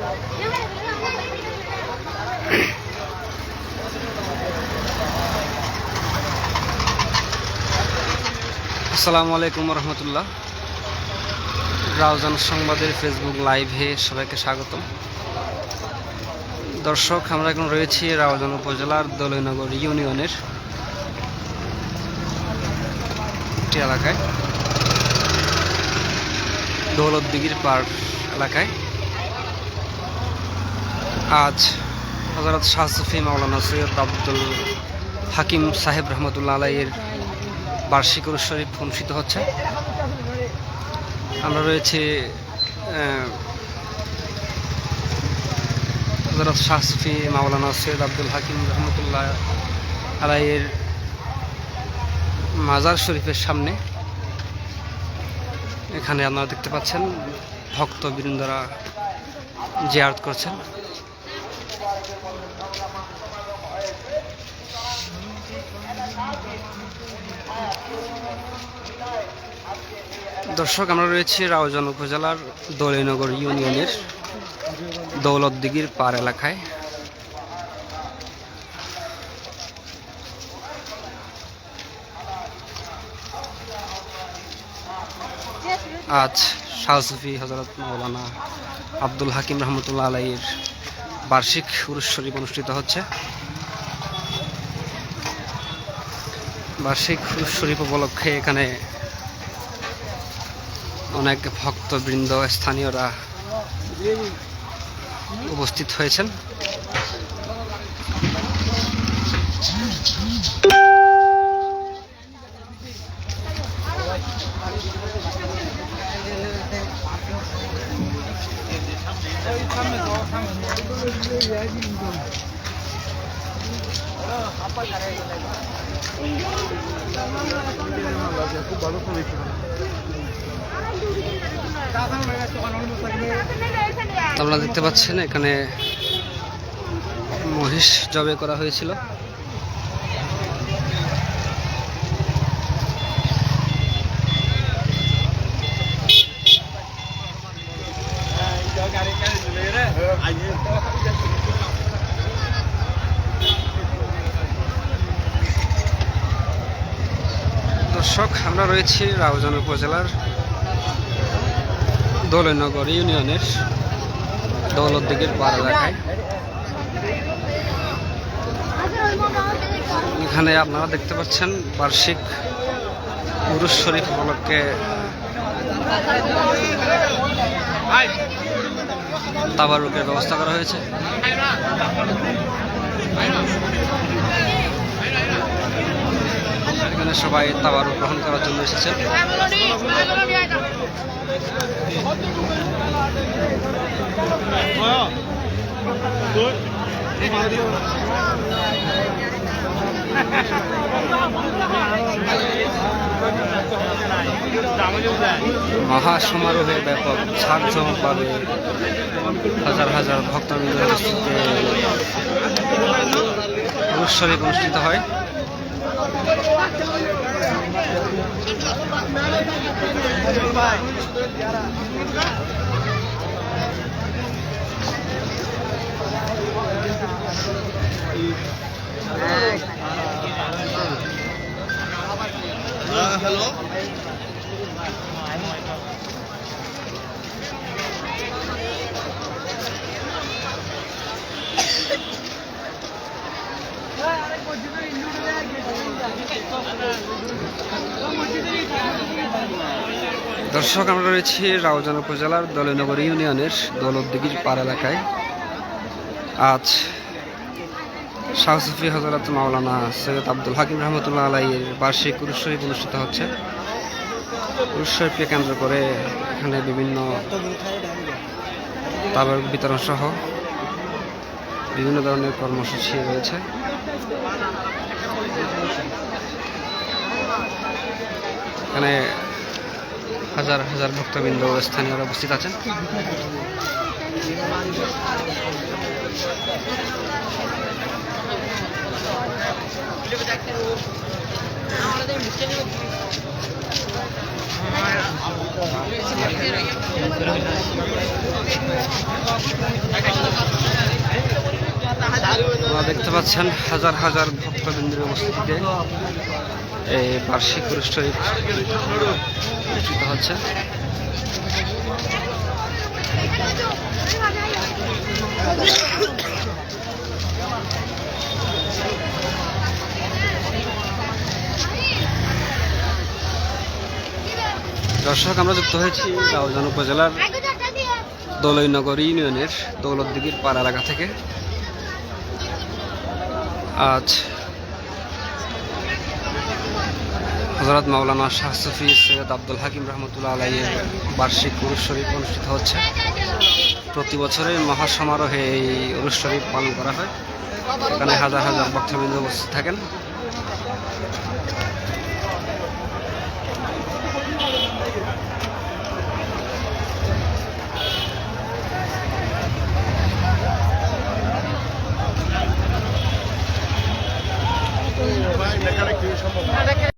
আসসালামু আলাইকুম রহমতুল্লাহ। রাউজান সংবাদের ফেসবুক লাইভে সবাইকে স্বাগতম। দর্শক, আমরা এখন রয়েছি রাউজান উপজেলার দলইনগর ইউনিয়নের একটি এলাকায়, দৌলতদিঘির পাড় এলাকায়। আজ হযরত শাহ সুফি মাওলানা সৈয়দ আব্দুল হাকিম সাহেব রহমতুল্লাহ আলাইহির বার্ষিক উরুস শরীফ অনুষ্ঠিত হচ্ছে। আমরা রয়েছি হযরত শাহ সুফি মাওলানা সৈয়দ আব্দুল হাকিম রহমতুল্লাহ আলাইহির মাজার শরীফের সামনে। এখানে আপনারা দেখতে পাচ্ছেন ভক্তবৃন্দরা জিয়ারত করছেন। দর্শক, আমরা রয়েছি রাউজান উপজেলার দলইনগর ইউনিয়নের দৌলতদিঘির পাড় এলাকায়। আজ শাহ সুফি হযরত মাওলানা আব্দুল হাকিম রহমতুল্লাহ আলাইহির বার্ষিক উরুস শরীফ অনুষ্ঠিত হচ্ছে। বার্ষিক উরুস শরীফ উপলক্ষে এখানে অনেক ভক্তবৃন্দ, স্থানীয়রা উপস্থিত হয়েছেন। আপনারা দেখতে পাচ্ছেন এখানে মহিষ জবাই করা হয়েছিল। দর্শক, আমরা রয়েছি রাউজান উপজেলার দলইনগর ইউনিয়নের দৌলতদিঘির পাড় এলাকায়। এখানে আপনারা দেখতে পাচ্ছেন বার্ষিক উরুস শরীফ উপলক্ষে তাবারুকের ব্যবস্থা করা হয়েছে। এখানে সবাই তাবারুক গ্রহণ করার জন্য এসেছেন। মহাসমারোহে ব্যাপক ঝাঁকজমকভাবে হাজার হাজার ভক্তবৃন্দের উপস্থিতিতে উরুস শরীফ অনুষ্ঠিত হয়। হ্যালো, দর্শক, আমরা রয়েছি রাউজান উপজেলার দলইনগর ইউনিয়নের দৌলতদিঘির পাড় এলাকায়। আজ শাহ সুফি হযরত মাওলানা সৈয়দ আব্দুল হাকিম রহমতুল্লাহ আলাইহির বার্ষিক উরুস শরীফ অনুষ্ঠিত হচ্ছে। উরুস শরীফকে কেন্দ্র করে এখানে বিভিন্ন তাবারুক বিতরণ সহ বিভিন্ন ধরনের কর্মসূচি রয়েছে। এখানে হাজার হাজার ভক্তবৃন্দ স্থানীয়রা উপস্থিত আছেন। আপনারা দেখতে পাচ্ছেন হাজার হাজার ভক্তবৃন্দের উপস্থিতিতে এই বার্ষিক অনুষ্ঠান অনুষ্ঠিত হচ্ছে। দর্শক, আমরা যুক্ত হয়েছি রাউজান উপজেলার দলইনগর ইউনিয়নের দৌলতদিঘির পাড়া এলাকা থেকে। আজ হযরত মাওলানা শাহ সুফি সৈয়দ আব্দুল হাকিম রহমতুল্লাহ আলাইহির বার্ষিক উরুস শরীফ অনুষ্ঠিত হচ্ছে। প্রতি বছরে মহাসমারোহে এই উরুস শরীফ পালন করা হয়। এখানে হাজার হাজার ভক্তবৃন্দ উপস্থিত থাকেন।